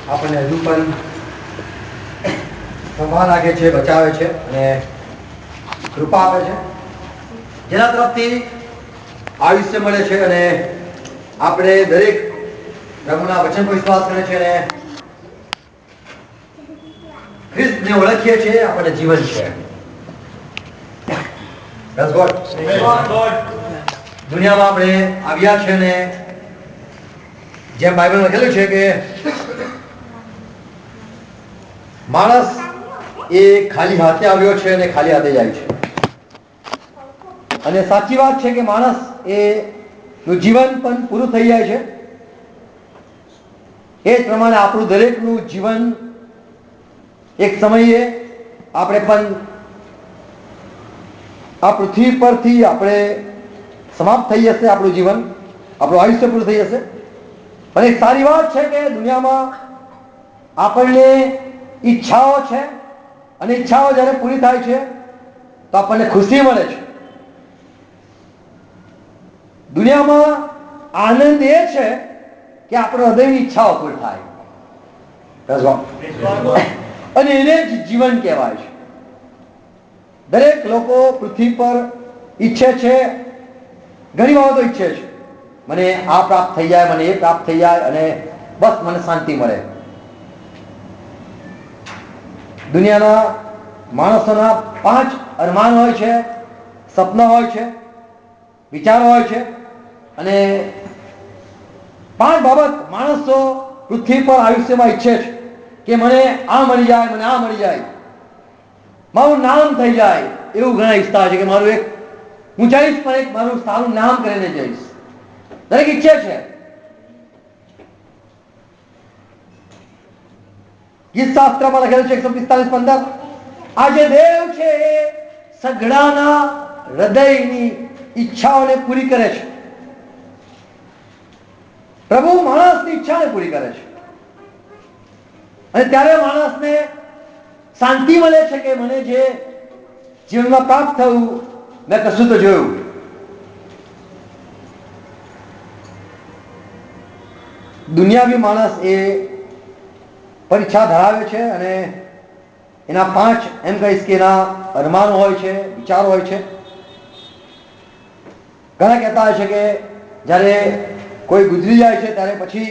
આપણને હજુ પણ સંભાળ રાખે છે, બચાવે છે અને કૃપા આપે છે, જેના તરફથી આયુષ્ય મળે છે અને આપણે દરેક પ્રભુના વચન પર વિશ્વાસ કરે છે અને ખ્રિસ્તને ઓળખીએ છીએ, આપણને જીવન છે. દુનિયામાં આપણે આવ્યા છે ને જેમ બાઇબલમાં લખેલું છે કે માણસ એ ખાલી હાથે આવ્યો છે અને ખાલી હાથે જાય છે. અને સાચી વાત છે કે માણસ એ નું જીવન પણ પૂરું થઈ જાય છે. એ જ પ્રમાણે આપણું દરેકનું જીવન એક સમયે આપણે પણ આ પૃથ્વી પરથી આપણે સમાપ્ત થઈ જશે. આપણું જીવન, આપણું આયુષ્ય પૂરું થઈ જશે. પણ એક સારી વાત છે કે દુનિયામાં આપણને ઈચ્છાઓ છે અને ઈચ્છાઓ જ્યારે પૂરી થાય છે તો આપણને ખુશી મળે છે. દુનિયામાં આનંદ એ છે કે આપણા હૃદયની ઈચ્છાઓ પૂરી થાય અને એને જ જીવન કહેવાય છે. દરેક લોકો પૃથ્વી પર ઈચ્છે છે, ઘણી બાબતો ઈચ્છે છે. મને આ પ્રાપ્ત થઈ જાય, મને એ પ્રાપ્ત થઈ જાય અને બસ મને શાંતિ મળે. દુનિયાના માણસોના 5 અરમાન હોય છે, સપના હોય છે, વિચારો હોય છે અને 5 બાબત માણસો પૃથ્વી પર આયુષ્યમાં ઈચ્છે છે કે મને આ મળી જાય, મને આ મળી જાય, મારું નામ થઈ જાય. એવું ઘણા ઈચ્છતા હોય છે કે મારું એક હું જઈશ પણ એક મારું સારું નામ કરીને જઈશ. દરેક ઈચ્છે છે. ગીત શાસ્ત્રમાં લખેલું છે 145:15 આ જે દેવ છે એ સઘળાના હૃદયની ઈચ્છાઓને પૂરી કરે છે. પ્રભુ માણસની ઈચ્છાને પૂરી કરે છે અને ત્યારે માણસને શાંતિ મળે છે કે મને જે જીવનમાં પ્રાપ્ત થયું મેં કશું તો જોયું. દુનિયાવી માણસ એ પરીક્ષા ધરાવે છે અને એના 5 એમ કહીશ કે એના અરમાનો હોય છે, વિચારો હોય છે. ઘણા કહેતા હોય છે કે જ્યારે કોઈ ગુજરી જાય છે ત્યારે પછી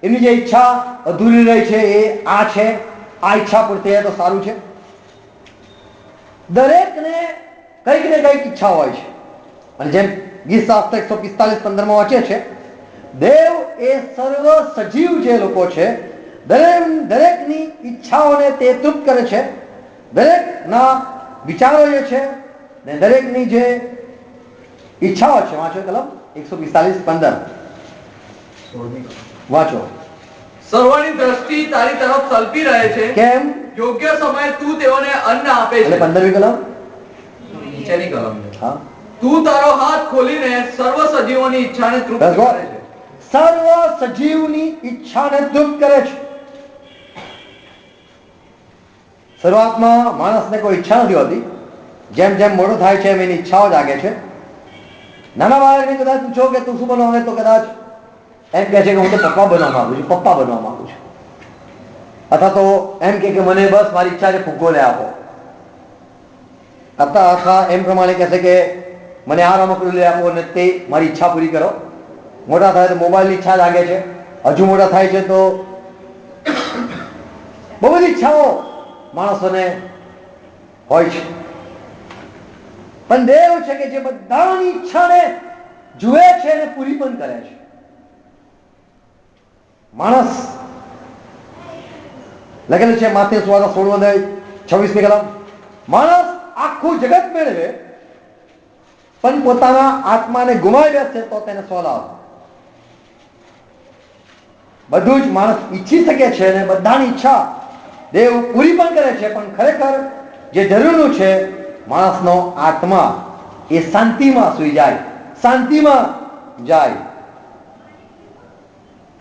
એની જે ઈચ્છા અધૂરી રહી છે એ આ છે, આ ઈચ્છા પૂરી થાય તો સારું છે. દરેકને કંઈક ને કંઈક ઈચ્છા હોય છે અને જેમ ગીત શાસ્ત્ર 145:15 વાંચે છે, દેવ એ સર્વ સજીવ જે લોકો છે દરેકની ઈચ્છાઓને તે તૃપ્ત કરે છે. દરેકના વિચારો જે છે ને દરેકની જે ઈચ્છાઓ છે, વાંચો કલમ 145:15 વાંચો. સર્વની દ્રષ્ટિ તારી તરફ સલપી રહે છે. કેમ? યોગ્ય સમયે તું તેઓને અન્ન આપે છે. અને 15મી કલમ નીચેની કલમ. હા, તું તારો હાથ ખોલીને સર્વ સજીવોની ઈચ્છાને તૃપ્ત કરે છે. સર્વ સજીવની ઈચ્છાને તૃપ્ત કરે છે. શરૂઆતમાં માણસને કોઈ ઈચ્છા નથી હોતી. જેમ જેમ મોટો થાય છે એમ એની ઈચ્છાઓ જાગે છે. નાના બાળકને કદાચ પૂછો કે તું શું બનવા માંગે તો કદાચ એમ કહે છે કે હું તો પપ્પા બનવા માંગુ છું, પપ્પા બનવા માંગુ છું. અથવા તો એમ કે મને બસ મારી ઈચ્છા છે ફુગ્ગો લે આપો. અથવા એમ પ્રમાણે કહેશે કે મને આ રમકડું લઈ આપો અને તે મારી ઈચ્છા પૂરી કરો. મોટા થાય તો મોબાઈલની ઈચ્છા જાગે છે. હજુ મોટા થાય છે તો બહુ બધી ઈચ્છાઓ માણસોને હોય છે. પણ દેવ છે કે જે બધાની ઈચ્છાને જુએ છે અને પૂરી પણ કરે છે. માણસ લખેલું છે માથે 16:26 કલમ, માણસ આખું જગત મેળવે પણ પોતાના આત્માને ગુમાવી બેસે તો તેને સોલાવ. બધું જ માણસ ઈચ્છી શકે છે અને બધાની ઈચ્છા દેવ પૂરી પણ કરે છે. પણ ખરેખર જે જરૂરનું છે માણસનો આત્મા એ શાંતિમાં સૂઈ જાય, શાંતિમાં જાય.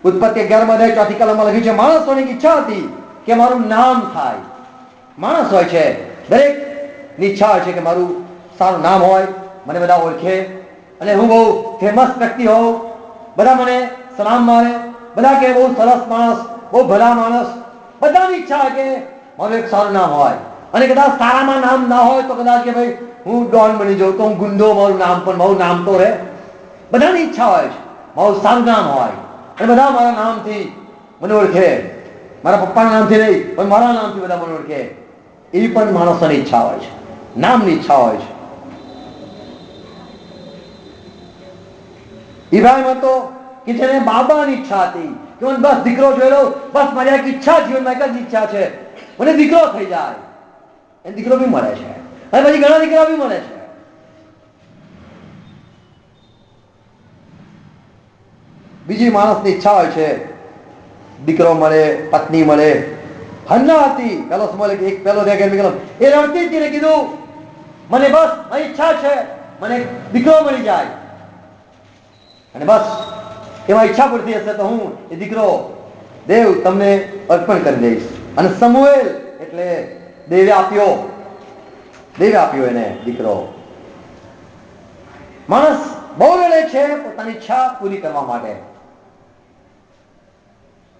ઉત્પત્તિ 11:4 કલમમાં લખ્યું છે માણસોની ઈચ્છા હતી કે મારું નામ થાય. માણસ હોય છે દરેકની ઈચ્છા હોય છે કે મારું સારું નામ હોય, મને બધા ઓળખે અને હું બહુ ફેમસ વ્યક્તિ હોઉં, બધા મને સલામ મારે, બધા કે બહુ સરસ માણસ, બહુ ભલા માણસ, બધાની ઈચ્છા હોય કે મારું એક સારું નામ હોય, અને કદાચ સારામાં નામ ના હોય તો કદાચ કે ભાઈ હું ડોન બની જાઉં, તો હું ગુંડો, મારું નામ તો રહે. બધાની ઈચ્છા હોય છે મારું સારું નામ હોય, અને બધા મારા નામથી મને ઓળખે, મારા પપ્પાના નામથી નહીં પણ મારા નામથી બધા મને ઓળખે. એવી પણ માણસોની ઈચ્છા હોય છે, નામની ઈચ્છા હોય છે. ઇબ્રાહિમ હતો કે જેને બાબાની ઈચ્છા હતી કે મને બસ દીકરો જોઈ લો, બસ મારી એક ઈચ્છા, જીવનમાં એક જ ઈચ્છા છે, મને દીકરો થઈ જાય. એને દીકરો બી મળે છે, અને પછી ઘણા દીકરા બી મળે છે. બીજી માણસની ઈચ્છા હોય છે દીકરો મળે, પત્ની મળે. હન્ના હતી, પેલો સમય એક પેલો એ રડતી હતી ને કીધું મને બસ મારી ઈચ્છા છે મને દીકરો મળી જાય, અને બસ એમાં ઈચ્છા પડતી હશે તો હું એ દીકરો દેવ તમને અર્પણ કરી દઈશ. અને સમુએલ એટલે દેવે આપ્યો એને દીકરો. માણસ બહુ લડે છે પોતાની ઈચ્છા પૂરી કરવા માટે.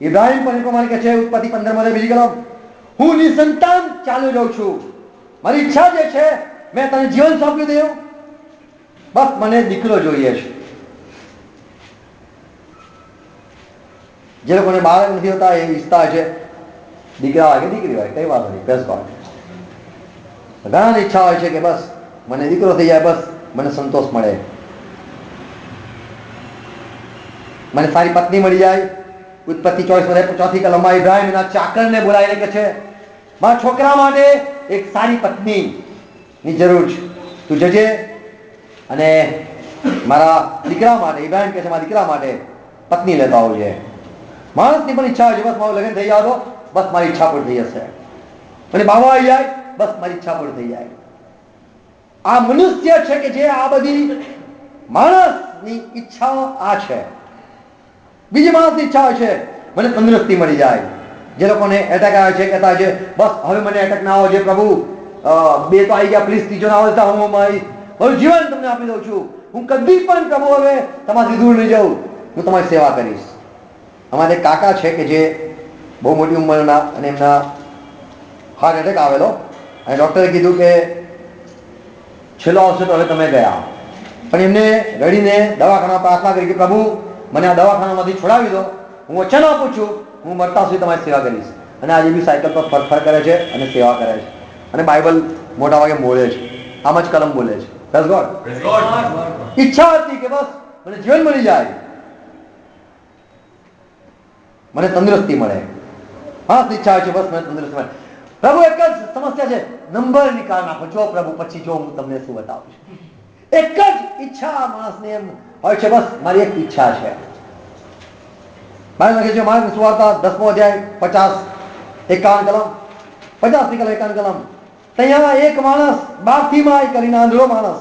ઇબ્રાહિમ પણ એ પ્રમાણે કહે છે ઉત્પત્તિ 15 બીજી કલમ, હું નિસંતાન ચાલ્યો જાઉં છું, મારી ઈચ્છા જે છે મેં તને જીવન સોંપ્યું દેવું, બસ મને દીકરો જોઈએ છે. જે લોકોને બાળક નથી હોતા એ ઈચ્છતા છે દીકરા હોય કે દીકરી હોય, કઈ વાત નહીં, બેસ વાત. ઘણાની ઈચ્છા હોય છે કે બસ મને દીકરો થઈ જાય, બસ મને સંતોષ મળે, મને સારી પત્ની મળી જાય. ઉત્પત્તિ 24 કલમમાં ઇબ્રાહિમ એના ચાકરને બોલાવીને કહે છે મારા છોકરા માટે એક સારી પત્ની ની જરૂર છે, તું જજે અને મારા દીકરા માટે, ઇબ્રાહિમ કહે છે મારા દીકરા માટે પત્ની લેતા આવજે. માણસની પણ ઈચ્છા હોય છે બસ મારું લગ્ન થઈ જાય તો બસ મારી ઈચ્છા પૂરી થઈ જશે, અને બાબા આવી જાય બસ મારી ઈચ્છા પૂરી થઈ જાય. આ મનુષ્ય છે કે જે આ બધી માણસની ઈચ્છાઓ આ છે. બીજી માણસની ઈચ્છા હોય છે મને તંદુરસ્તી મળી જાય. જે લોકોને એટેક આવે છે કહેતા છે બસ હવે મને એટેક ના આવે છે પ્રભુ, 2 તો આવી ગયા, પ્લીઝ ત્રીજો ના આવે તો હું મારું જીવન તમને આપી દઉં છું, હું કદી પણ પ્રભુ હવે તમારી દૂર નહીં જાઉં, હું તમારી સેવા કરીશ. અમારે એક કાકા છે કે જે બહુ મોટી ઉંમરના, અને એમના હાર્ટ એટેક આવેલો, અને ડૉક્ટરે કીધું કે છેલ્લો આવશે તો હવે તમે ગયા. પણ એમને રડીને દવાખાના પ્રાર્થના કરી કે પ્રભુ મને આ દવાખાનામાંથી છોડાવી દો, હું વચન આપું છું હું મરતા સુધી તમારી સેવા કરીશ. અને આજે બી સાયકલ પર ફરફર કરે છે અને સેવા કરે છે, અને બાઇબલ મોટા ભાગે બોલે છે, આમ જ કલમ બોલે છે. Praise God. ઈચ્છા હતી કે બસ મને જીવન મળી જાય, મને તંદુરસ્તી મળે. હા ઈચ્છા છે બસ મને તંદુરસ્તી મળે. પ્રભુ એક જ સમસ્યા છે, નંબર નિકાલ નાખો જો પ્રભુ, પછી જો હું તમને શું બતાવું છું. એક જ ઈચ્છા માણસને એમ હોય છે, બસ મારી એક ઈચ્છા છે. બાઇબલ કહે છે માર્કની સુવાર્તા 10મો અધ્યાય 51 કલમ, 51 કલમ, ત્યાં એક માણસ બાર્તિમાય કરીને આંધળો માણસ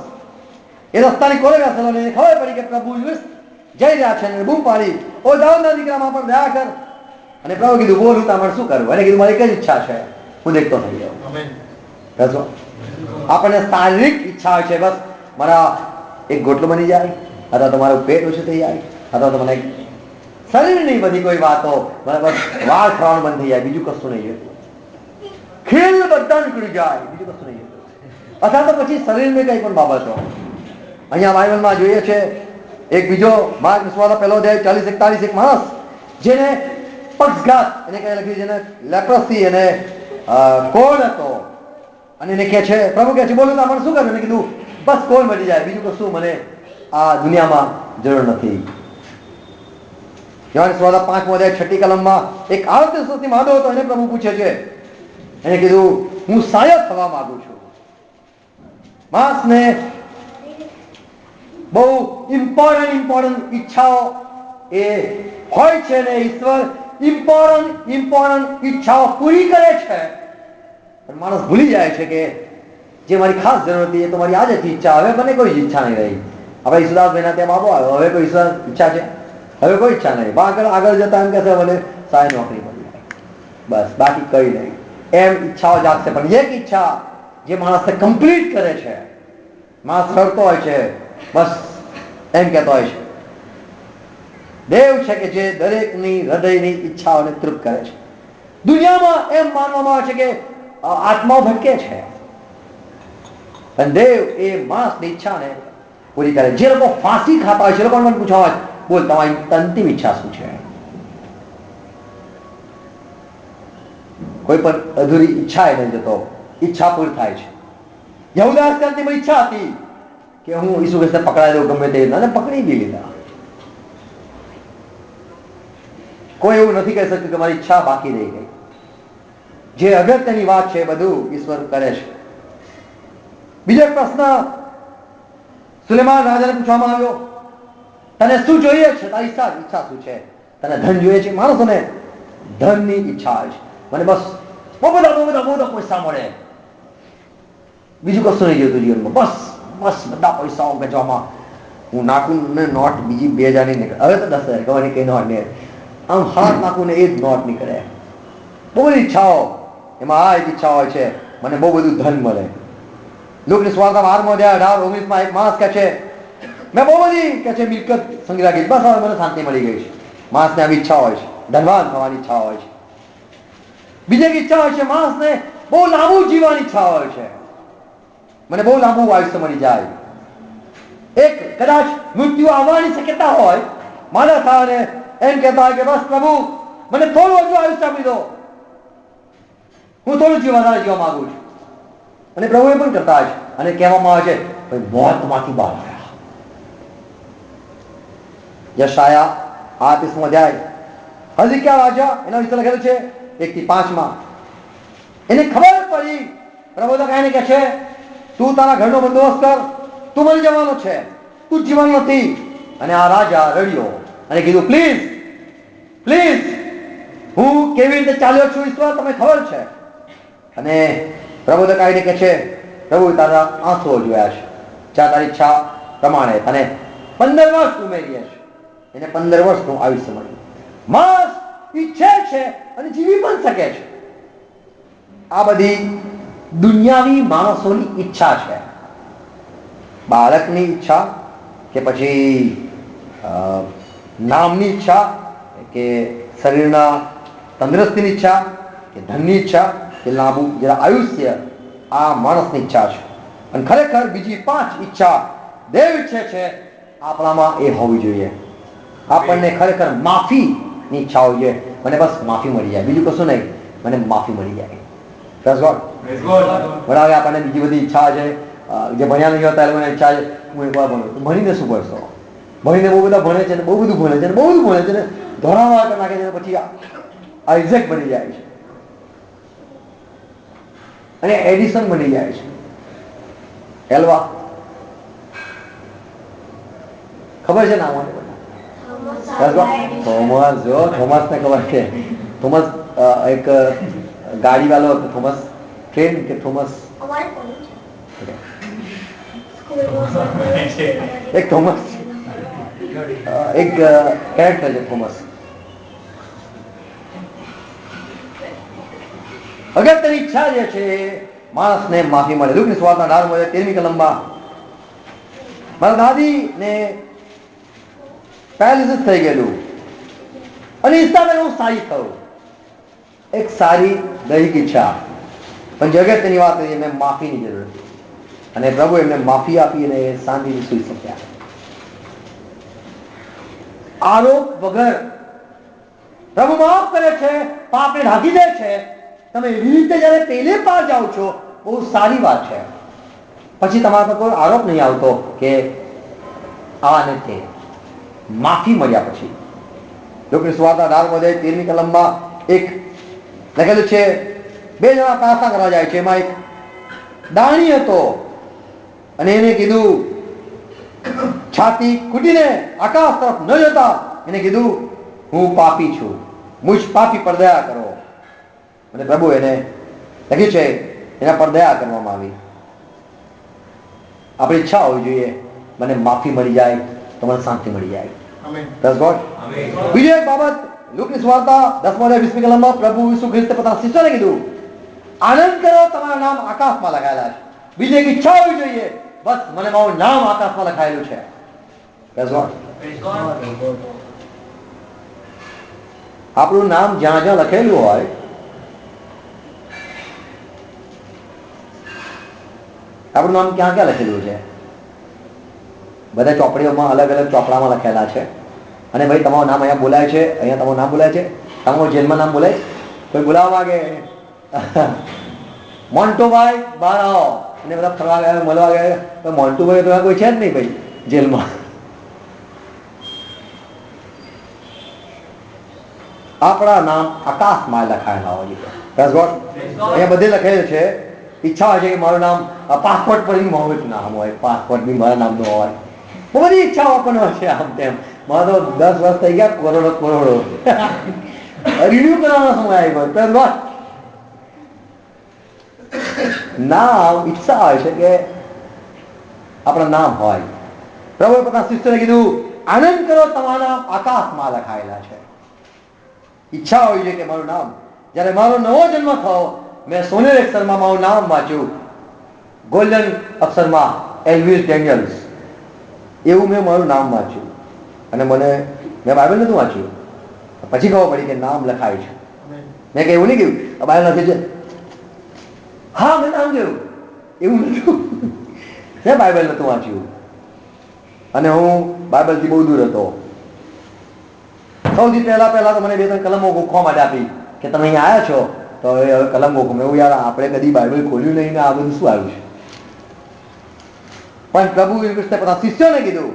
એ રસ્તાની કોરે બેસેલો, ને ખબર પડી કે પ્રભુ જઈ રહ્યા છે, ને બૂમ પાડી ઓ દાઉદના દીકરામાં પણ દયા કર. અને પ્રભુ કીધું બોલ હું તમારે શું કરવું, એને કીધું મારી એક જ ઈચ્છા છે, હું દેખતો થઈ જાઉં. આપણને શારીરિક ઈચ્છા હોય છે બસ મારા એક ગોટલો બની જાય, અથવા તમારું પેટ ઓછું થઈ જાય, અથવા તો મને શરીરની બધી કોઈ વાતો, મને બસ વાળ ખરવાનું બંધ થઈ જાય, બીજું કશું નહીં જોઈતું, ખેલ બધા નીકળી જાય, બીજું કશું નહીં જોઈતું. અથવા તો પછી શરીરની કઈ પણ બાબતો. અહીંયા બાઇબલમાં જોઈએ છે એક બીજો માર્કની સુવાર્તા 1 અધ્યાય 40-41 એક માણસ જેને પક્ષઘાત એને કઈ લખ્યું, જેને લેપ્રસી અને કોઢ હતો, અને એને કહે છે પ્રભુ કહે છે બોલું તો મને શું કરવું, એને કીધું બસ કોઢ મળી જાય, બીજું કશું મને આ દુનિયામાં જરૂર નથી. યોહાનની સુવાર્તા 5મો અધ્યાય 6 કલમમાં એક 38 વર્ષથી માંદો હતો, એને પ્રભુ પૂછે છે, એને કીધું હું સાયો થવા માંગુ છું. માણસને બહુ ઇમ્પોર્ટન્ટ ઈચ્છાઓ એ હોય છે, ને ઈશ્વર ઇમ્પોર્ટન્ટ ઈચ્છાઓ પૂરી કરે છે, પણ માણસ ભૂલી જાય છે કે જે મારી ખાસ જરૂર હતી એ તો મારી આજે જ ઈચ્છા, હવે મને કોઈ ઈચ્છા નહીં રહી. આપણે ઈસુદાસભાઈના ત્યાં બાબો આવ્યો, હવે કોઈ ઈચ્છા છે, હવે કોઈ ઈચ્છા નહીં. આગળ જતા એમ કહેશે મને સારી નોકરી મળી જાય, બસ બાકી કઈ નહીં. એમ ઈચ્છાઓ જાગશે, પણ એક ઈચ્છા જે માણસને કમ્પ્લીટ કરે છે. માણસ રડતો હોય છે, બસ એમ કહેતો હોય છે દેવ છે કે જે દરેકની હૃદયની ઈચ્છાઓને તૃપ્ત કરે છે. દુનિયામાં એમ માનવામાં આવે છે કે આત્માઓ ભટકે છે, પણ દેવ એ માણસની ઈચ્છાને પૂરી કરે. જે લોકો ફાંસી ખાતા હોય છે, એ લોકોને મને પૂછવા હોય, બોલ તમારી અંતિમ ઈચ્છા શું છે? કોઈ પણ અધૂરી ઈચ્છા એ નહીં જતો, ઈચ્છા પૂરી થાય છે. યહૂદાની અંતિમ ઈચ્છા હતી કે હું ઈસુ ખ્રિસ્તને પકડાઈ દઉં ગમે તે રીતના, અને પકડી બી લીધા. કોઈ એવું નથી કહી શકતું કે મારી ઈચ્છા બાકી રહી ગઈ. જે અગત્યની વાત છે બધું ઈશ્વર કરે છે. બીજો એક પ્રશ્ન સુલેમાન રાજાને પૂછવામાં આવ્યો, તને શું જોઈએ છે? તારી ઈચ્છા શું છે? તને ધન જોઈએ છે? માણસોને ધનની ઈચ્છા છે. મને બસ બહુ બધા પૈસા મળે, બીજું કશું નહીં જોતું જીવનમાં. બસ બધા પૈસાઓ ગજવામાં હું નાખું ને નોટ બીજી 2000 ની નીકળે. હવે તો 10,000 ખબર કઈ નોટ નહીં, આમ હાથ નાખું ને એ જ નોટ નીકળે. બહુ બધી ઈચ્છાઓ. એમાં આ એક ઈચ્છા હોય છે, મને બહુ બધું ધન મળે. લુકની સુવાર્તા 12મો અધ્યાય 18-19 એક માણસ કહે છે, મેં બહુ બધી કે છે મિલકત સંગ્રહ રાખી, બસ હવે મને શાંતિ મળી ગઈ છે. માણસને આવી ઈચ્છા હોય છે, ધનવાન થવાની ઈચ્છા હોય છે. બીજી એક ઈચ્છા હોય છે, માણસને બહુ લાંબુ જીવવાની ઈચ્છા હોય છે, મને બહુ લાંબુ આયુષ્ય મળી જાય. એક કદાચ મૃત્યુ આવવાની શક્યતા હોય, મારા કારણે એમ કહેતા હોય કે બસ પ્રભુ મને થોડું હજુ આયુષ્ય આપી દો, હું થોડું વધારે જીવવા માંગુ છું. અને પ્રભુ એ પણ કરતા છે, અને કહેવામાં આવે છે ભાઈ મોતમાંથી બહાર આવ્યા. યશાયા 38મો અધ્યાય, હઝકિયા રાજા એના વિશે લખેલું છે 1 થી 5 એને ખબર પડી, પ્રભુ તો કહીને કહે છે તું તારા ઘરનો બંદોબસ્ત કર, તું મરી જવાનો છે, તું જીવવાનો નથી. અને આ રાજા રડ્યો અને કીધું પ્લીઝ હું કેવી રીતે ચાલ્યો છું ઈશ્વર તમને ખબર છે. અને પ્રભુ તો કહીને કહે છે પ્રભુ તારા આંસુઓ જોયા છે, જ્યાં તારી ઈચ્છા પ્રમાણે તને 15 વર્ષ ઉમેરીએ છે. એને 15 વર્ષનું આયુષ્ય મળ્યું. માણસ ઈચ્છે છે અને જીવી પણ શકે છે. આ બધી દુનિયાવી માણસોની ઈચ્છા છે. બાળકની ઈચ્છા કે પછી નામની ઈચ્છા કે શરીરના તંદુરસ્તીની ઈચ્છા કે ધનની ઈચ્છા કે લાંબુ જરા આયુષ્ય, આ માણસની ઈચ્છા છે. અને ખરેખર બીજી 5 ઈચ્છા દેવ ઈચ્છે છે આપણામાં એ હોવી જોઈએ. આપણને ખરેખર માફીની ઈચ્છા હોવી જોઈએ. મને બસ માફી મળી જાય, બીજું કશું નહીં, મને માફી મળી જાય. Praise God. બરાબર. આપણને બીજી બધી ઈચ્છા છે, જે ભણ્યા નહીં હોતા એ લોકોને ઈચ્છા છે હું એકવાર ભણું. તો ભણીને શું કરશો? ભણીને બહુ બધા ભણે છે ને બહુ બધું ભણે છે ને બહુ બધું ભણે છે ને ધોળાવા કરી નાખે છે, પછી આઇઝેક બની જાય છે અને એડિસન બની જાય છે. એલ્વા ખબર છે ને આવવાનું થોમસ. જો થોમસને ખબર છે, થોમસ એક ગાડી વાળો હતો, થોમસ ટ્રેન કે થોમસ એક થોમસ એક કેરેક્ટર છે થોમસ. અગત્યની ઈચ્છા જે છે માણસને માફી મળે. લુકની સુવાર્તા 13મી કલમમાં મારા દાદીને પેરાલિસિસ થઈ ગયેલું અને ઈચ્છા હું સારી થયું. એક સારી દૈહિક ઈચ્છા, પણ જગતની વાત કરી એમને માફીની જરૂર હતી અને પ્રભુ એમને માફી આપી અને શાંતિથી સુઈ શક્યા. આરોપ વગર પ્રભુ માફ કરે છે, પાપને ઢાંકી દે છે. તમે એવી રીતે જયારે પેલે પાર જાઓ છો બહુ સારી વાત છે. પછી તમારા પર કોઈ આરોપ નહીં આવતો કે આ નથી. માફી મળ્યા પછી લોકની સુવાર્તા 13મી કલમમાં એક લખેલું છે, 2 જણા પ્રાર્થના કરવા જાય છે. એમાં એક દાણી હતો અને એને કીધું, છાતી કૂટીને આકાશ તરફ ન જતા એને કીધું હું પાપી છું, મુझ પાપી પર દયા કરો. અને પ્રભુ એને લખ્યું છે એના પર દયા કરવામાં આવી. આપણી ઈચ્છા હોવી જોઈએ મને માફી મળી જાય તો મને શાંતિ મળી જાય. Praise God. બીજી એક બાબત લુકની સુવાર્તા 10મી કલમમાં પ્રભુ ઈસુ ખ્રિસ્તે પોતાના શિષ્યોને કીધું, આનંદ કરો, તમારા નામ આકાશમાં લખાયેલા છે. બીજી એક ઈચ્છા હોવી જોઈએ, બસ મને મારું નામ આકાશમાં લખાયેલું છે. Praise God. આપણું નામ જ્યાં જ્યાં લખેલું હોય આપણું નામ ક્યાં ક્યાં લખેલું છે? બધા ચોપડીઓમાં અલગ અલગ ચોપડામાં લખેલા છે. અને ભાઈ તમારું નામ અહીંયા બોલાય છે, અહીંયા તમારું નામ બોલાય છે, તમારું જેલમાં નામ બોલાય, કોઈ બોલાવવા માંગે મોન્ટુભાઈ બહાર આવો, અને બધા ફરવા ગયા મળવા ગયા, તો મોન્ટુભાઈ તો કોઈ છે જ નહીં ભાઈ જેલમાં. આપણા નામ આકાશમાં લખાયેલા હોય છે. અહીંયા બધે લખેલું છે. ઈચ્છા હોય છે કે મારું નામ પાસપોર્ટ પર મારું નામ હોય, પાસપોર્ટ બી મારા નામનો હોય. બહુ બધી ઈચ્છાઓ પણ હોય છે. આમ તેમ મારે તો 10 વર્ષ થઈ ગયા, કરોડો રિન્યુ કરવાનો સમય આવ્યો. નામ ઈચ્છા હોય છે કે આપણા નામ હોય. પ્રભુએ પોતાના શિષ્યોને કીધું, આનંદ કરો, તમારા નામ આકાશમાં લખાયેલા છે. ઈચ્છા હોય છે કે મારું નામ, જ્યારે મારો નવો જન્મ થયો, મેં સોનેરી અક્ષરમાં મારું નામ વાંચ્યું, ગોલ્ડન અક્ષરમાં એલ્વિસ ડેનિયલ્સ, એવું મેં મારું નામ વાંચ્યું. અને મેં બાઇબલ નતું વાંચ્યું, પછી ખબર પડી કે નામ લખાય છે. મેં કે એવું નહીં કહ્યું બાઇબલ લખે છે, હા મેં નામ જોયું, એવું નતું. મેં બાઇબલ નતું વાંચ્યું અને હું બાઇબલથી બહુ દૂર હતો. સૌથી પહેલા તો મને 2-3 કલમો ગોખવા માટે આપી કે તમે અહીંયા આવ્યા છો તો હવે કલમ ગોખો. મેં એવું યાર આપણે કદી બાઇબલ ખોલ્યું નહીં ને આ બધું શું આવ્યું છે? પણ પ્રભુ ઈસુ ખ્રિસ્તે પોતાના શિષ્યોને કીધું,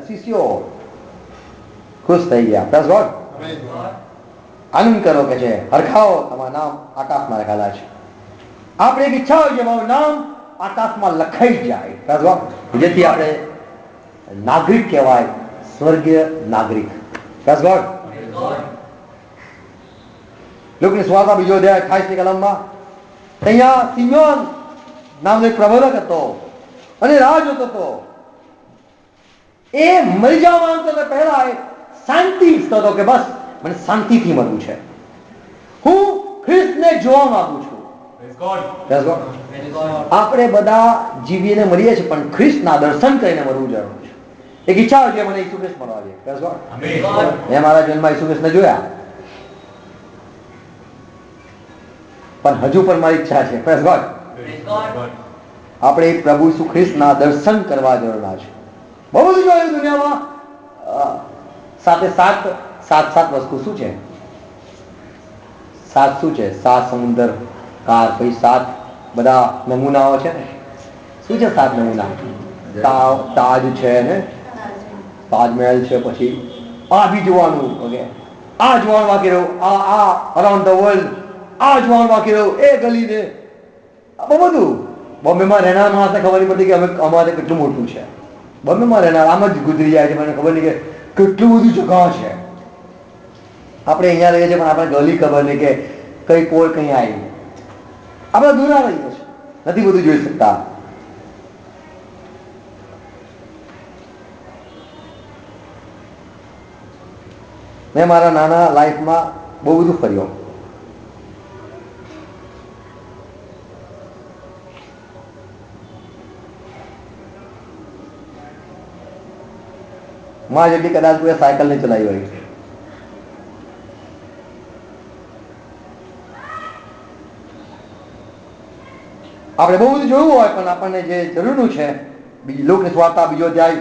શિષ્યો ખુશ થઈ ગયા. Praise God. આનંદ કરો કે છે, હરખાઓ, તમારું નામ આકાશમાં લખાયેલા છે. આપણે એક ઈચ્છા હોય છે મારું નામ આકાશમાં લખાઈ જાય. Praise God. જેથી આપણે નાગરિક કહેવાય, સ્વર્ગીય નાગરિક. Praise God. લુકની સુવાર્તા 2 અધ્યાય 28 કલમમાં અહીંયા સિમોન નામનો એક પ્રબોધક હતો અને રાહ જોતો હતો. એ મરી જવા માંગતો હતો. પહેલા એ શાંતિ ઈચ્છતો હતો કે બસ મને શાંતિથી મરવું છે, હું ખ્રિસ્તને જોવા માંગુ છું. આપણે બધા જીવીને મરીએ છીએ, પણ ખ્રિસ્તના દર્શન કરીને મરવું જરૂર છે. એક ઈચ્છા હોય છે મને ઈસુ ખ્રિસ્ત મળવા છે. મેં મારા જન્મમાં ઈસુ ખ્રિસ્તને જોયા, પણ હજુ પણ મારી ઈચ્છા છે. Praise God. આપણે પ્રભુ ઈસુ ખ્રિસ્તના દર્શન કરવા જરૂરના છે. બહુ બધું જોયું દુનિયામાં. સાત વસ્તુ શું છે? 7 શું છે? 7 સમુદ્ર કાર, પછી 7 બધા નમૂનાઓ છે ને. શું છે 7 નમૂના? તાજ છે ને, તાજમહેલ છે, પછી આ બી જોવાનું, ઓકે આ જોવાનું બાકી રહ્યું, આ અરાઉન્ડ ધ વર્લ્ડ આ જોવાનું બાકી રહ્યું, એ ગલીને બહુ બધું. બોમ્બેમાં રહેનાર માણસને ખબર નહીં પડતી કે અમારે કેટલું મોટું છે. બોમ્બેમાં રહેનાર આમ જ ગુજરી જાય છે, મને ખબર નહીં કે કેટલું બધું જગા છે. આપણે અહીંયા રહીએ છીએ પણ આપણે ગલી ખબર નહીં કે કઈ પોળ કઈ આવી. આપણે દૂર રહીએ છીએ, નથી બધું જોઈ શકતા. મેં મારા નાના લાઈફમાં બહુ બધું ફર્યો. માં જેટલી કદાચ કોઈ સાયકલ નહીં ચલાવી હોય. આપણે બહુ બધું જોયું હોય, પણ આપણને જે જરૂરનું છે, લુકની સુવાર્તા 2 અધ્યાય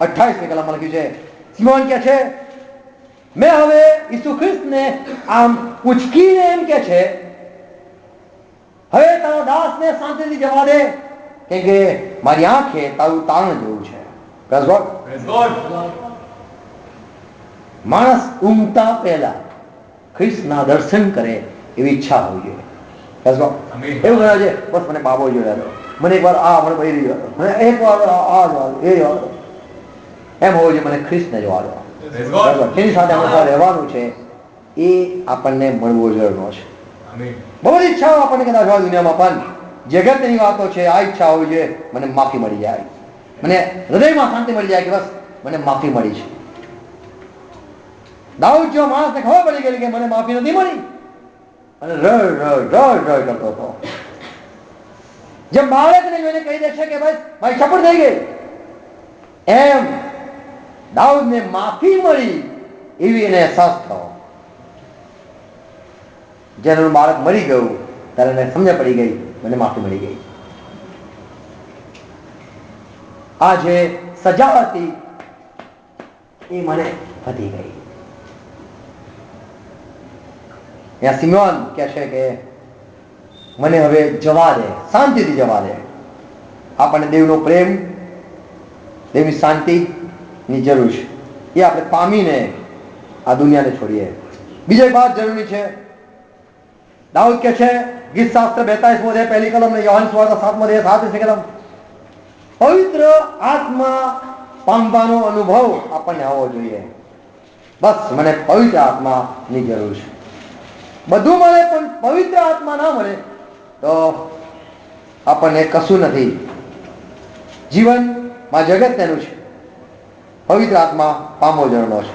28 કલમમાં લખ્યું છે, સિમોન કહે છે, મેં હવે ઈસુ ખ્રિસ્તને આમ ઉચકીને એમ કે છે, હવે તારા દાસને શાંતિથી જવા દે, કેમ કે મારી આંખે તારું તારણ જોયું છે. Praise God. માણસ ઊંઘતા પહેલા ખ્રિસ્તના દર્શન કરે એવી ઈચ્છા હોવી જોઈએ. એવું કરે છે, બસ મને બાબો જોડે, મને એકવાર આ મને બહી રહ્યો, મને એકવાર આ જોવા, એ જોવા, એમ હોવું જોઈએ. મને ખ્રિસ્તને જોવા દો. જેની સાથે આપણે રહેવાનું છે એ આપણને મળવો જરૂરનો છે. બહુ બધી ઈચ્છાઓ આપણને કદાચ હોય દુનિયામાં, પણ જગતની વાતો છે. આ ઈચ્છા હોવી જોઈએ મને માફી મળી જાય, મને હૃદયમાં શાંતિ મળી જાય કે બસ મને માફી મળી છે. દાઉદ જો માણસને ખબર પડી ગઈ કે મને માફી નથી મળી અને રડ કરતો હતો. જેમ બાળકને જોઈને કહી દે છે કે ભાઈ મારી ચપડ થઈ ગઈ, એમ દાઉદને માફી મળી એવી એને અહેસાસ થયો. જ્યારે એનું બાળક મરી ગયું ત્યારે એને સમજ પડી ગઈ, મને માફી મળી ગઈ. આ જે સજા હતી એ મને વધી ગઈ. ત્યાં સિમોન કહે છે કે મને હવે જવા દે, શાંતિથી જવા દે. આપણને દેવનો પ્રેમ, દેવની શાંતિની જરૂર છે. એ આપણે પામીને આ દુનિયાને છોડીએ. બીજી એક વાત જરૂરી છે. દાઉદ કે છે ગીત શાસ્ત્ર 42મો અધ્યાય પહેલી કલમ ને યોહાન સુવાર્તા 7મો અધ્યાય 7મી કલમ, પવિત્ર આત્મા પામવાનો અનુભવ આપણને આવવો જોઈએ. બસ મને પવિત્ર આત્માની જરૂર છે. બધું મળે પણ પવિત્ર આત્મા ના મળે તો આપણને કશું નથી. જીવનમાં જગત તેનું છે, પવિત્ર આત્મા પામવો જરૂરનો છે.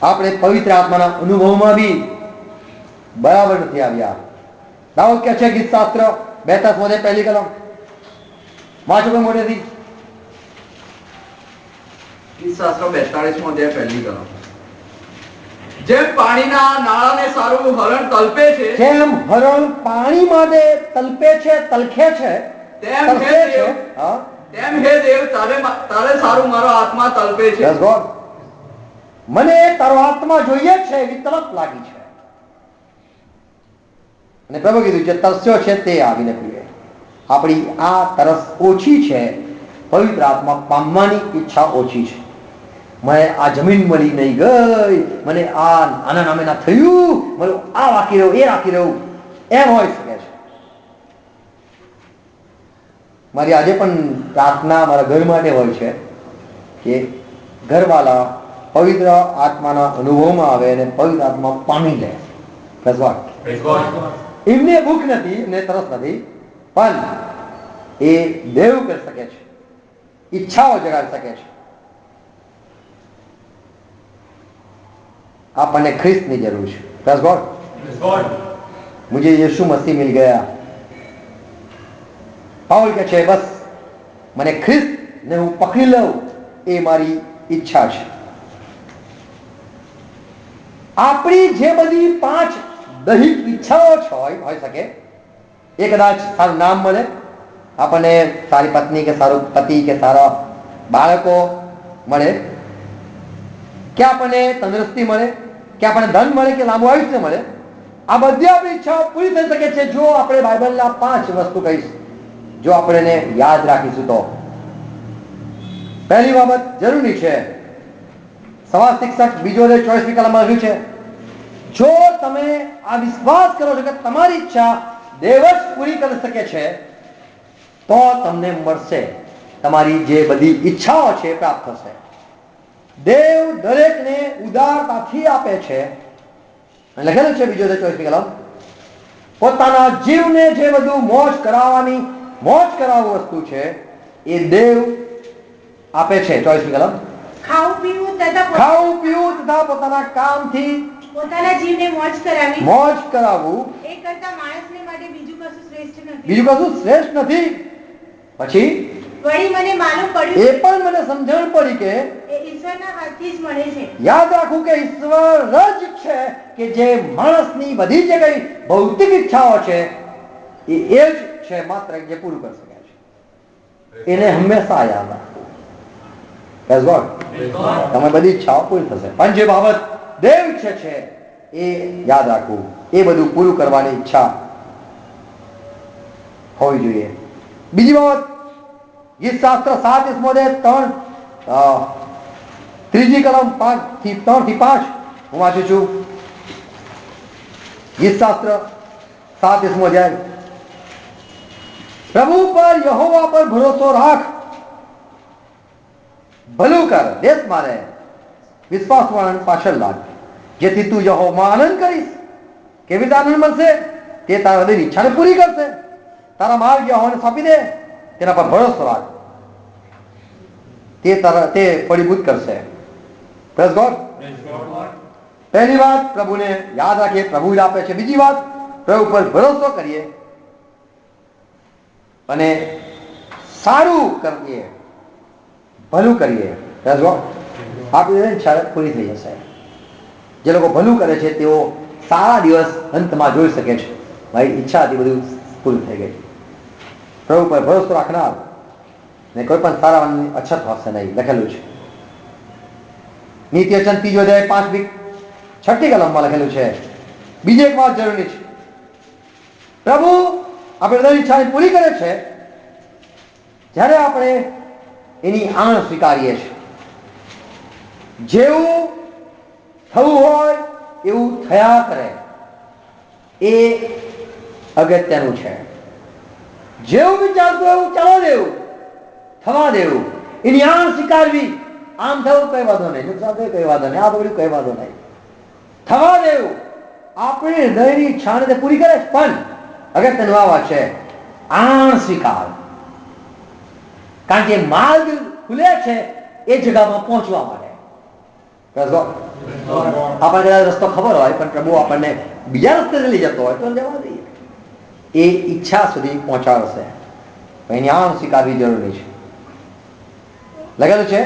આપણે પવિત્ર આત્માના અનુભવમાં બી બરાબર નથી આવ્યા. દાઉદ કે છે ગીત શાસ્ત્ર 42મો અધ્યાય પહેલી કલમ, વાંચો કોઈ મોટેથી. ગીતશાસ્ત્ર 42મો અધ્યાય પહેલી કલમ. જેમ પાણીના નાળાને સારું હરણ તલપે છે, જેમ હરણ પાણી માટે તલપે છે, તલખે છે, તેમ તરસે હે છે, દેવ, હા, તેમ હે દેવ તારે સારું મારો આત્મા તલપે છે. Yes, God. મને તારો આત્મા જોઈએ છે એવી તરફ લાગી છે. અને પ્રભુ કીધું જે તરસ્યો છે તે આવીને પીવે. આપણી આ તરસ ઓછી છે, પવિત્ર આત્મા પામવાની ઈચ્છા ઓછી છે. મને આ જમીન મળી નહીં ગઈ, મને આના નામે ના થયું, મને આ રાખી રહ્યું, એ રાખી રહ્યું, એમ હોઈ શકે છે. મારી આજે પણ પ્રાર્થના મારા ઘર માટે હોય છે કે ઘરવાળા પવિત્ર આત્માના અનુભવમાં આવે અને પવિત્ર આત્મા પામી લે. એમને ભૂખ નથી, એમને તરસ નથી, પણ એ દેવ કરી શકે છે, ઈચ્છાઓ જગાડી શકે છે. આપણને ખ્રિસ્તની જરૂર છે. Praise God. મુझे यीशु मसीह मिल गया. પાઉલ કહે છે બસ મને ખ્રિસ્તને હું પકડી લઉં એ મારી ઈચ્છા છે. આપણી જે બધી 5 દૈહિક ઈચ્છાઓ હોઈ શકે, એ કદાચ સારું નામ મળે, આપણને સારી પત્ની કે સારું પતિ કે સારા બાળકો મળે, કે આપણને તંદુરસ્તી મળે, કે આપણને ધન મળે, કે લાંબુ આયુષ્ય મળે. આ બધી આપણી ઈચ્છાઓ પૂરી થઈ શકે છે જો આપણે બાઇબલના 5 વસ્તુ કહીશું, જો આપણે એને યાદ રાખીશું તો. પહેલી બાબત જરૂરી છે, સમાજ શિક્ષક 2 અધ્યાય 24મી કલમમાં લખ્યું છે, જો તમે આ વિશ્વાસ કરો છો કે તમારી ઈચ્છા દેવ જ પૂરી કરી શકે છે તો તમને મળશે, તમારી જે બધી ઈચ્છાઓ છે એ પ્રાપ્ત થશે. દેવ દરેકને ઉદારતાથી આપે છે. લખેલું છે 2 અધ્યાય 24મી કલમ, પોતાના જીવને જે બધું મોજ કરાવવું વસ્તુ છે એ દેવ આપે છે. 24મી કલમ, ખાવું પીવું તથા પોતાના કામથી પોતાના જીવને મોજ કરાવવું એ કરતા માણસને માટે બીજું કશું શ્રેષ્ઠ નથી. પછી વળી મને માલુમ એ પડ્યું પણ મને સમજણ પડી કે એ ઈશ્વરના હાથથી જ મળે છે. યાદ રાખવું કે ઈશ્વર જ છે કે જે માણસની બધી જે કઈ ભૌતિક ઈચ્છાઓ છે એ જ છે માત્ર જે પૂરું કરી શકે છે. એને હંમેશા યાદ રાખવું. Praise God. તમે બધી ઈચ્છાઓ પૂરી થશે, પણ જે બાબત દેવ ઈચ્છે છે એ યાદ રાખવું, એ બધું પૂરું કરવાની ઈચ્છા હોવી જોઈએ. બીજી બાબત, ગીત શાસ્ત્ર 7મી અધ્યાય 3જી કલમ 3 થી 5 હું વાંચું છું. ગીત શાસ્ત્ર 7મી અધ્યાય, પ્રભુ પર યહોવા પર ભરોસો રાખ, ભલું કર, દેશમાં રહે, વિશ્વાસ પાછળ લાગ, જેથી તું યહોવામાં આનંદ કરીશ. કેવી રીતે આનંદ મળશે? તે તારા હૃદયની ઈચ્છાને પૂરી કરશે. તારા માર્ગ યહોવાને સોંપી દે, તેના પર ભરોસો રાખ, તે ફળીભૂત કરશે. Praise God. પહેલી વાત, પ્રભુને યાદ રાખીએ, પ્રભુ જ આપે છે. બીજી વાત, પ્રભુ પર ભરોસો કરીએ અને સારું કરીએ, ભલું કરીએ. Praise God. આપણી ઈચ્છા પૂરી થઈ જશે. જે લોકો ભલું કરે છે તેઓ સારા દિવસ અંતમાં જોઈ શકે છે. મારી ઈચ્છા હતી બધું પૂરું થઈ ગઈ. પ્રભુ પર ભરોસો રાખનાર ને કોઈ પણ સારાની અછત હશે નહીં, લખેલું છે. નીતિ વચન 3 અધ્યાય 5 કલમમાં લખેલું છે. બીજી એક વાત જરૂરી છે, પ્રભુ આપણે બધાની ઈચ્છાને પૂરી કરે છે જ્યારે આપણે એની આણ સ્વીકારીએ છીએ. જેવું થવું હોય એવું થયા કરે, એ અગત્યનું છે. જેવું વિચારતું એવું ચાલવા દેવું, થવા દેવું, એની આણ સ્વીકારવી. આમ થવું કઈ વાંધો નહીં, નુકસાન થયું કઈ વાંધો નહીં, આ બગડ્યું કઈ વાંધો નહીં, થવા દેવું. આપણી હૃદયની ઈચ્છાને તે પૂરી કરે છે, પણ અગત્યનું આ વાત છે, આણ સ્વીકાર. કારણ કે માર્ગ ખુલે છે એ જગ્યામાં પહોંચવા માટે. આપણને કદાચ રસ્તો ખબર હોય પણ પ્રભુ આપણને બીજા રસ્તે લઈ જતો હોય તો જવા દઈએ. એ ઈચ્છા સુધી પહોંચાડશે, એની આણ સ્વીકારવી જરૂરી છે. લખેલું છે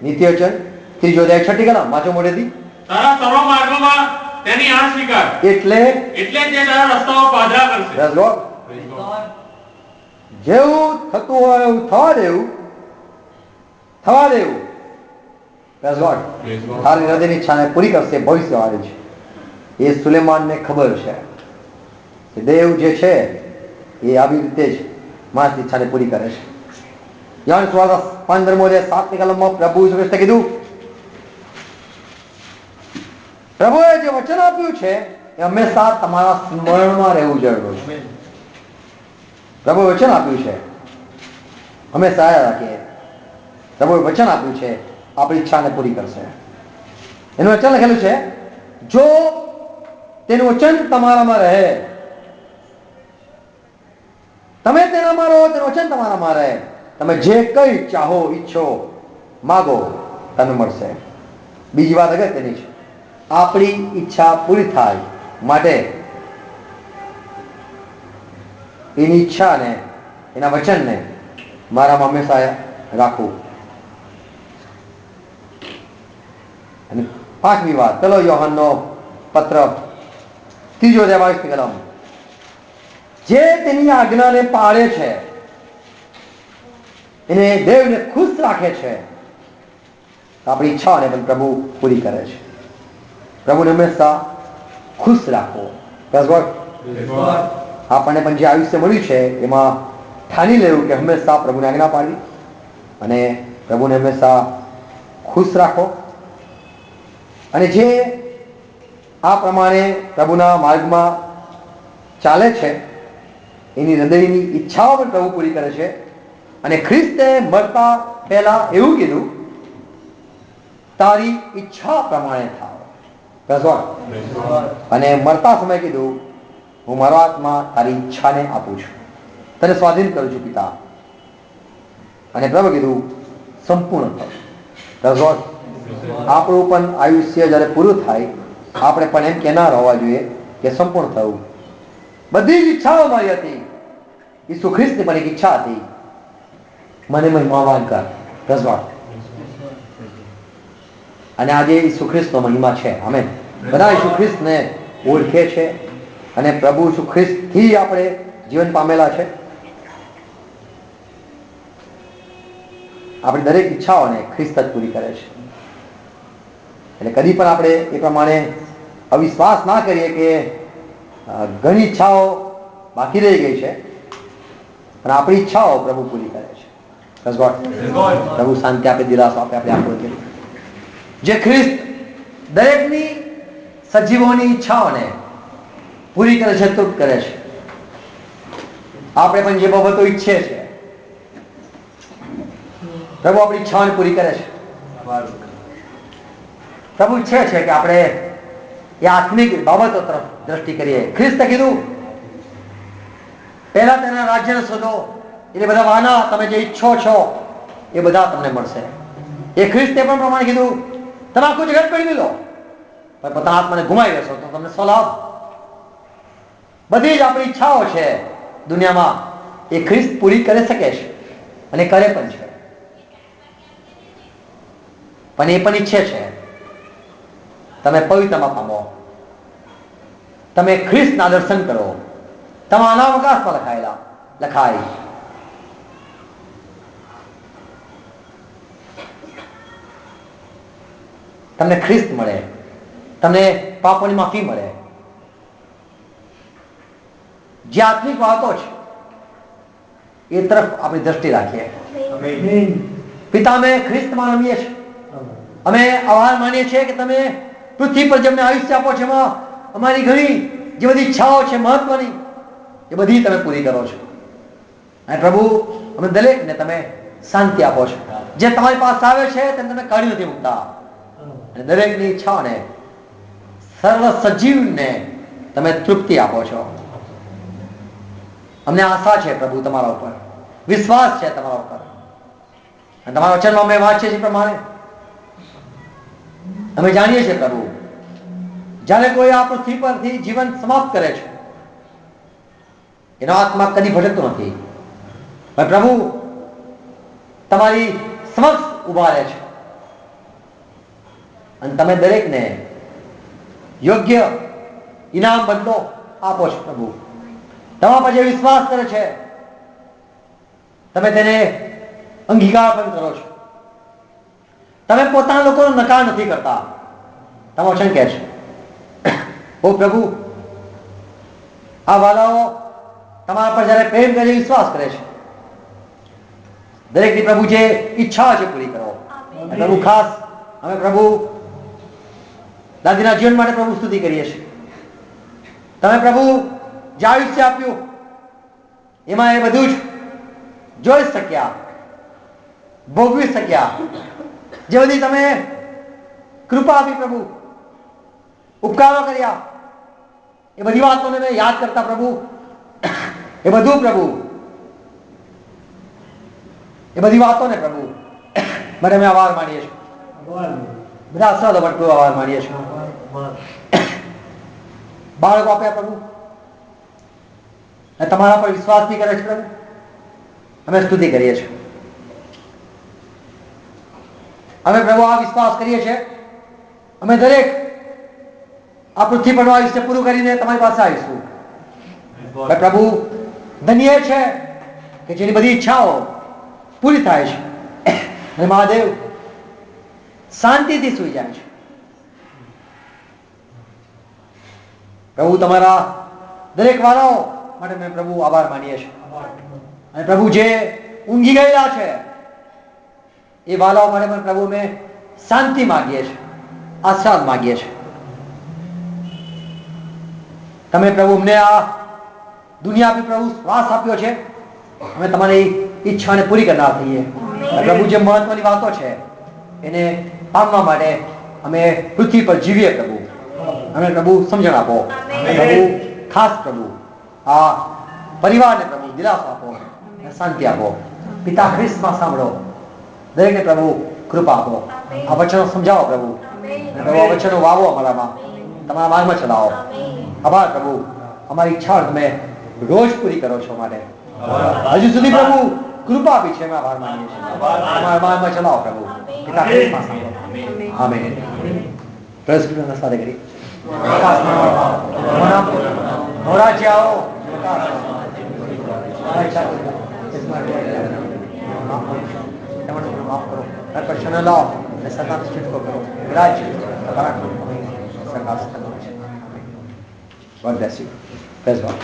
નીતિ વચન 3 અધ્યાય 6 કલમ, વાંચો મોઢેથી. તારા સર્વ માર્ગોમાં તેની આણ સ્વીકાર, એટલે તે તારા રસ્તાઓ પાદરા કરશે. Praise God. જેવું થતું હોય એવું થવા દેવું, થવા દેવું. Praise God. તારી હૃદયની ઈચ્છાને પૂરી કરશે, ભવિષ્યવાણી છે. એ સુલેમાનને ખબર છે કે દેવ જે છે એ આવી રીતે જ માણસની ઈચ્છાને પૂરી કરે છે. યોહાન સુવાર્તા 15 અધ્યાય 7 કલમમાં પ્રભુ ઈસુ ખ્રિસ્તે કીધું, પ્રભુએ જે વચન આપ્યું છે એ હંમેશા તમારા સ્મરણમાં રહેવું જરૂરી છે. પ્રભુએ વચન આપ્યું છે, હંમેશા યાદ રાખીએ. પ્રભુએ વચન આપ્યું છે, આપણી ઈચ્છાને પૂરી કરશે. એનું વચન લખેલું છે, જો તેનું વચન તમારામાં રહે, તમે તેનામાં રહો, તેનું વચન તમારામાં રહે, તમે જે કંઈ ચાહો, ઈચ્છો, માગો, તમને મળશે. બીજી વાત અગત્યની છે, આપણી ઈચ્છા પૂરી થાય માટે એની ઈચ્છાને, એના વચનને મારામાં હંમેશા રાખવું. અને 5મી વાત, પેલો યોહાનનો પત્ર 3 અધ્યાય 22 કલમ, જે તેની આજ્ઞાને પાળે છે એને દેવને ખુશ રાખે છે. આપણી ઈચ્છાઓને પણ પ્રભુ પૂરી કરે છે. પ્રભુને હંમેશા ખુશ રાખવો. આપણને પણ જે આયુષ્ય મળ્યું છે એમાં ઠાની લેવું કે હંમેશા પ્રભુને આજ્ઞા પાડવી અને પ્રભુને હંમેશા ખુશ રાખો. અને જે આ પ્રમાણે પ્રભુના માર્ગમાં ચાલે છે એની હૃદયની ઈચ્છાઓ પણ પ્રભુ પૂરી કરે છે. અને ખ્રિસ્તે મરતા પહેલા એવું કીધું, તારી ઈચ્છા પ્રમાણે થાવ. અને મરતા સમયે કીધું, હું મારો આત્મા તારી ઈચ્છાને આપું છું, તને સ્વાધીન કરું છું પિતા. અને પ્રભુ કીધું સંપૂર્ણ થયું. આપણું પણ આયુષ્ય જ્યારે પૂરું થાય આપણે પણ એમ કહેનાર હોવા જોઈએ કે સંપૂર્ણ થયું. બધી જ ઈચ્છાઓ મારી હતી, ઈસુ ખ્રિસ્તની પણ એક ઈચ્છા હતી, મને મહિમાવાન કર. અને આજે ઈસુ ખ્રિસ્તનો મહિમા છે. આમેન. બધા ઈસુ ખ્રિસ્તને ઓળખે છે અને પ્રભુ ઈસુ ખ્રિસ્તથી આપણે જીવન પામેલા છે. આપણી દરેક ઈચ્છાઓને ખ્રિસ્ત જ પૂરી કરે છે. એટલે કદી પણ આપણે એ પ્રમાણે અવિશ્વાસ ના કરીએ કે ઘણી ઈચ્છાઓ બાકી રહી ગઈ છે, પણ આપણી ઈચ્છાઓ પ્રભુ પૂરી કરે છે. પ્રભુ શાંતિ આપે, દિલાસો આપે. આપણે આપણું જે ખ્રિસ્ત દરેકની સજીવોની ઈચ્છાઓને પૂરી કરે છે, તૃપ્ત કરે છે. આપણે પણ જે બાબતો ઈચ્છે છે પ્રભુ આપણી ઈચ્છાઓને પૂરી કરે છે. પ્રભુ ઈચ્છે છે કે આપણે એ આત્મિક બાબતો તરફ દ્રષ્ટિ કરીએ. ખ્રિસ્તે કીધું, પહેલા તેના રાજ્યને શોધો એટલે બધા વાના તમે જે ઈચ્છો છો એ બધા તમને મળશે. એ ખ્રિસ્તે પણ પ્રમાણે કીધું, તમે આખું જગત મેળવી લો પણ પોતાના આત્માને ગુમાવી લેશો તો તમને શું લાભ? બધી જ આપણી ઈચ્છાઓ છે દુનિયામાં એ ખ્રિસ્ત પૂરી કરી શકે છે અને કરે પણ છે. પણ એ પણ ઈચ્છે છે તમે પવિત્રમાં પામો, તમે ખ્રિસ્તના દર્શન કરો, તમારા નામ આકાશમાં લખાય. તમને ખ્રિસ્ત મળે, તમને પાપોની માફી મળે. જે આત્મિક વાતો છે એ તરફ આપણી દ્રષ્ટિ રાખીએ. પિતા, અમે ખ્રિસ્તમાં રમીએ છીએ. અમે આભાર માનીએ છીએ કે તમે પૃથ્વી પર જેમને આયુષ્ય આપો છો, એમાં અમારી ઘણી જે બધી ઈચ્છાઓ છે મહત્વની, એ બધી તમે પૂરી કરો છો. અને પ્રભુ, અમે દરેકને તમે શાંતિ આપો છો. જે તમારી પાસે આવે છે તેને તમે કાઢી નથી મૂકતા. અને દરેકની ઈચ્છાઓને, સર્વ સજીવને તમે તૃપ્તિ આપો છો. અમને આશા છે પ્રભુ તમારા ઉપર, વિશ્વાસ છે તમારા ઉપર. અને તમારા વચનમાં અમે વાંચીએ છીએ પ્રમાણે અમે જાણીએ છીએ પ્રભુ, જ્યારે કોઈ આ પૃથ્વી પરથી જીવન સમાપ્ત કરે છે, એનો આત્મા કદી ભટકતો નથી. પણ પ્રભુ તમારી સમક્ષ ઉભા રહે છે અને તમે દરેકને યોગ્ય ઇનામ બદલો આપો છો. પ્રભુ, તમારા પર જે વિશ્વાસ કરે છે તમે તેને અંગીકાર પણ કરો છો. તમે પોતાના લોકોનો નકાર નથી કરતા. તમારું વચન કહે છે, ઓ પ્રભુ, આ વાલાઓ તમારા પર જ્યારે પ્રેમ કરે, વિશ્વાસ કરે છે, દરેકની પ્રભુ જે ઈચ્છા છે પૂરી કરો. પ્રભુ, ખાસ અમે પ્રભુ દાદીના જીવન માટે પ્રભુ સ્તુતિ કરીએ છીએ. તમે પ્રભુ જે આયુષ્ય આપ્યું એમાં એ બધું જ જોઈ શક્યા, ભોગવી શક્યા. જે બધી તમે કૃપા આપી પ્રભુ, ઉપકારો કર્યા, એ બધી વાતોને મેં યાદ કરતા પ્રભુ, એ બધું પ્રભુ, એ બધી વાતોને પ્રભુ માટે અમે આભાર માનીએ છીએ. બધા આશીર્વાદો માટે પ્રભુ આભાર માનીએ છીએ. બાળકો આપ્યા પ્રભુ, અને તમારા પર વિશ્વાસ બી કરે છે પ્રભુ, અમે સ્તુતિ કરીએ છીએ. અમે પ્રભુ આ વિશ્વાસ કરીએ છીએ, અમે દરેક આ પૃથ્વી પરનું આયુષ્ય પૂરું કરીને તમારી પાસે આવીશું. પ્રભુ, ધન્ય છે કે જેની બધી ઈચ્છાઓ પૂરી થાય છે અને મહાદેવ શાંતિથી સૂઈ જાય છે. પ્રભુ, તમારા દરેક વાળાઓ માટે મેં પ્રભુ આભાર માનીએ છીએ. અને પ્રભુ, જે ઊંઘી ગયેલા છે એ વાલાઓ માટે પણ પ્રભુ મેં શાંતિ માગીએ છીએ, આશીર્વાદ માગીએ છીએ. તમે પ્રભુ અમને આ દુનિયા આપી પ્રભુ, શ્વાસ આપ્યો છે, અમે તમારી ઈચ્છાને પૂરી કરનાર થઈએ. પ્રભુ, જે મહત્વની વાતો છે એને પામવા માટે અમે પૃથ્વી પર જીવીએ પ્રભુ. અમે પ્રભુ સમજણ આપો. પ્રભુ, ખાસ પ્રભુ આ પરિવારને પ્રભુ દિલાસો આપો, શાંતિ આપો. પિતા, ખ્રિસ્તમાં સાંભળો, દરેકને પ્રભુ કૃપા આપો. આ વચનો સમજાવો પ્રભુ, અને પ્રભુ આ વચનો વાવો અમારામાં, તમારા માર્ગમાં ચલાવો. આભાર પ્રભુ, અમારી ઈચ્છા તમે રોજ પૂરી કરો છો માટે હજુ સુધી પ્રભુ કૃપા આપી છે, અમે આભાર માનીએ છીએ. તમારા માર્ગમાં ચલાવો પ્રભુ. પિતા, ખ્રિસ્તમાં સાંભળો. આમેન. પ્રભુ સાથે કરી માફ કરો, પ્રશ્ન લાવો અને સરકાર છૂટકો કરો. રાજ્ય God bless you. Praise God.